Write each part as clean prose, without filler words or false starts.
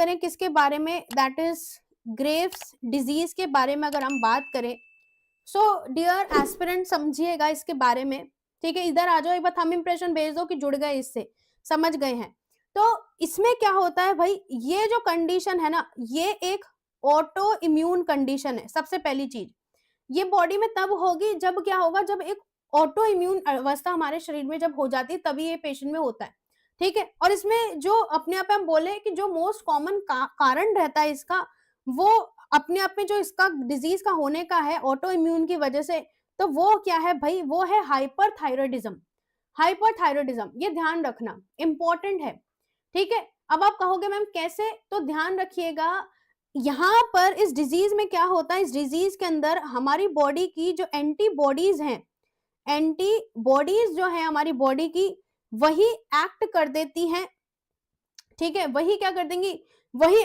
करें किसके बारे में, दैट इज ग्रेव्स डिजीज के बारे में अगर हम बात करें, सो डियर एस्पिरेंट समझिएगा इसके बारे में, ठीक है। इधर आ जाओ, एक बार थंब इंप्रेशन भेज दो कि जुड़ गए, इससे समझ गए हैं। तो इसमें क्या होता है भाई, ये जो कंडीशन है ना, ये एक ऑटो इम्यून कंडीशन है। सबसे पहली चीज, ये बॉडी में तब होगी जब क्या होगा, जब एक ऑटो इम्यून अवस्था हमारे शरीर में जब हो जाती है, तभी ये पेशेंट में होता है, ठीक है। और इसमें जो अपने आप हम बोले कि जो मोस्ट कॉमन कारण रहता है इसका, वो अपने आप में जो इसका डिजीज का होने का है ऑटो इम्यून की वजह से, तो वो क्या है भाई, वो है हाइपरथायरॉयडिज्म। हाइपरथायरॉयडिज्म, ये ध्यान रखना इंपॉर्टेंट है, ठीक है। अब आप कहोगे मैम कैसे, तो ध्यान रखिएगा, यहाँ पर इस डिजीज में क्या होता है, इस डिजीज के अंदर हमारी बॉडी की जो एंटीबॉडीज हैं, एंटीबॉडीज जो है हमारी बॉडी की, वही एक्ट कर देती हैं, ठीक है। वही क्या कर देंगी, वही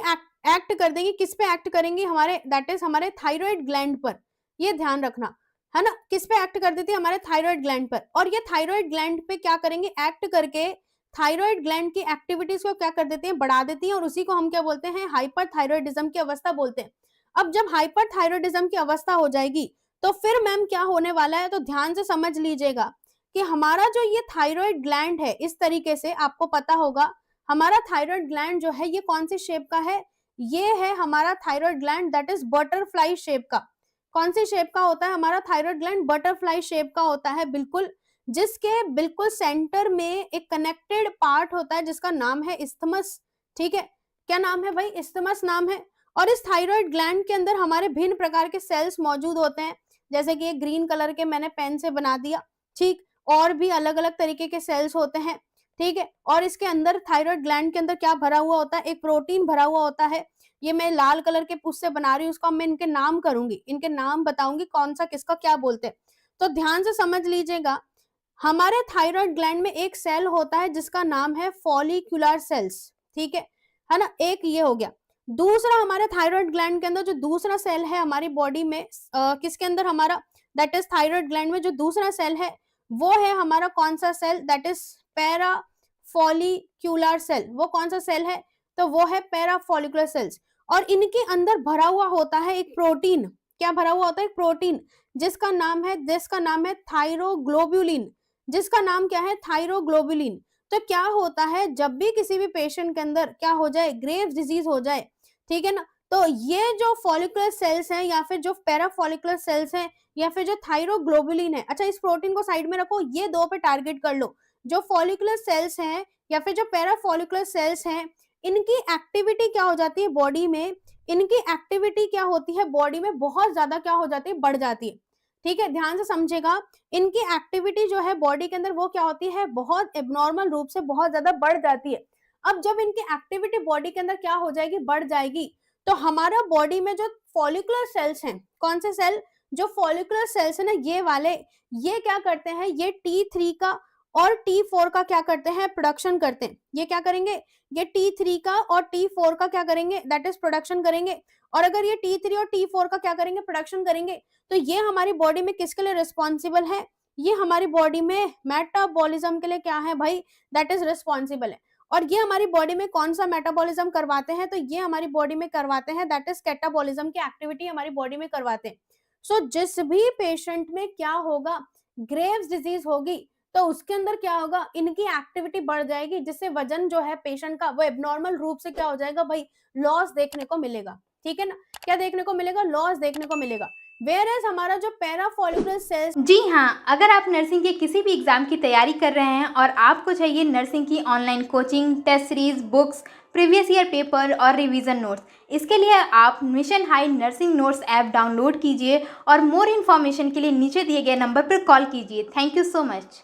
एक्ट कर देंगी, किस पे एक्ट करेंगी, हमारे दैट इज हमारे थायराइड ग्लैंड पर। ये ध्यान रखना है ना, किस पे एक्ट कर देती है, हमारे थायराइड ग्लैंड पर। और ये थायराइड ग्लैंड पे क्या करेंगे, एक्ट करके थायराइड ग्लैंड की एक्टिविटीज को क्या कर देती है, बढ़ा देती है, और उसी को हम क्या बोलते हैं, हाइपरथायरॉयडिज्म की अवस्था बोलते हैं। अब जब हाइपरथायरॉयडिज्म की अवस्था हो जाएगी, तो फिर मैम क्या होने वाला है, तो ध्यान से समझ लीजिएगा कि हमारा जो ये थायराइड ग्लैंड है, इस तरीके से आपको पता होगा, हमारा थायराइड ग्लैंड जो है ये कौन सी शेप का है, ये है हमारा thyroid gland that is butterfly shape का। कौन सी शेप का होता है हमारा थायराइड ग्लैंड, बटरफ्लाई शेप का होता है, बिल्कुल, जिसके बिल्कुल सेंटर में एक कनेक्टेड पार्ट होता है जिसका नाम है इस्थमस, ठीक है। क्या नाम है भाई, इस्थमस नाम है। और इस थायराइड ग्लैंड के अंदर हमारे भिन्न प्रकार के सेल्स मौजूद होते हैं, जैसे कि एक ग्रीन कलर के मैंने पेन से बना दिया, ठीक, और भी अलग अलग तरीके के सेल्स होते हैं, ठीक है। और इसके अंदर थायराइड ग्लैंड के अंदर क्या भरा हुआ होता है, एक प्रोटीन भरा हुआ होता है। ये मैं लाल कलर के उससे बना रही हूँ, उसका मैं इनके नाम करूंगी, इनके नाम बताऊंगी कौन सा किसका क्या बोलते हैं। तो ध्यान से समझ लीजिएगा, हमारे थायराइड ग्लैंड में एक सेल होता है जिसका नाम है फॉलिक्यूलर सेल्स, ठीक है ना, एक ये हो गया। दूसरा हमारे थायराइड ग्लैंड के अंदर जो दूसरा सेल है हमारी बॉडी में, किसके अंदर, हमारा दैट इज थायराइड ग्लैंड में जो दूसरा सेल है, वो है हमारा कौन सा cell, that is parafollicular cell. वो कौन सा सेल है, तो वो है पैरा फॉलिक्यूलर सेल्स। और इनके अंदर भरा हुआ होता है एक प्रोटीन, क्या भरा हुआ होता है, एक प्रोटीन, जिसका नाम है थायरोग्लोबुलिन, जिसका नाम क्या है, थायरोग्लोबुलिन। तो क्या होता है, जब भी किसी भी पेशेंट के अंदर क्या हो जाए, ग्रेव्स डिजीज हो जाए, ठीक है ना, तो ये जो फॉलिकुलर सेल्स हैं या फिर जो पैराफॉलिकुलर सेल्स हैं या फिर जो थायरोग्लोबुलिन है, अच्छा इस प्रोटीन को साइड में रखो, ये दो पे टारगेट कर लो। जो फॉलिकुलर सेल्स हैं या फिर जो पैराफॉलिकुलर सेल्स हैं, इनकी एक्टिविटी क्या हो जाती है बॉडी में, इनकी एक्टिविटी क्या होती है बॉडी में, बहुत ज्यादा क्या हो जाती है, बढ़ जाती है, ठीक है। ध्यान से समझेगा, इनकी एक्टिविटी जो है बॉडी के अंदर वो क्या होती है, बहुत एबनॉर्मल रूप से बहुत ज्यादा बढ़ जाती है। अब जब इनकी एक्टिविटी बॉडी के अंदर क्या हो जाएगी, बढ़ जाएगी, तो हमारा बॉडी में जो फॉलिकुलर सेल्स हैं, कौन से सेल, जो फॉलिकुलर सेल्स है ना, ये वाले, ये क्या करते हैं, ये T3 का और T4 का क्या करते हैं, प्रोडक्शन करते हैं। ये क्या करेंगे, ये T3 का और T4 का क्या करेंगे, दैट इज प्रोडक्शन करेंगे। और अगर ये T3 और T4 का क्या करेंगे, प्रोडक्शन करेंगे, तो ये हमारी बॉडी में किसके लिए रिस्पॉन्सिबल है, ये हमारी बॉडी में मेटाबॉलिज्म के लिए क्या है भाई, दैट इज रिस्पॉन्सिबल है। और ये हमारी बॉडी में कौन सा मेटाबॉलिज्म करवाते हैं, तो ये हमारी बॉडी में करवाते हैं दैट इज कैटाबॉलिज्म की एक्टिविटी हमारी बॉडी में करवाते हैं। सो जिस भी पेशेंट में क्या होगा, ग्रेव्स डिजीज होगी, तो उसके अंदर क्या होगा, इनकी एक्टिविटी बढ़ जाएगी, जिससे वजन जो है पेशेंट का वो एबनॉर्मल रूप से क्या हो जाएगा भाई, लॉस देखने को मिलेगा, ठीक है ना। क्या देखने को मिलेगा, लॉस देखने को मिलेगा। वेयर एज हमारा जो पैराफॉलिकुलर सेल्स, जी हाँ, अगर आप नर्सिंग के किसी भी एग्ज़ाम की तैयारी कर रहे हैं और आपको चाहिए नर्सिंग की online coaching, test series, books, previous year paper और रिवीजन नोट्स, इसके लिए आप mission high nursing notes app download कीजिए और मोर इन्फॉर्मेशन के लिए नीचे दिए गए नंबर पर कॉल कीजिए। Thank you so much.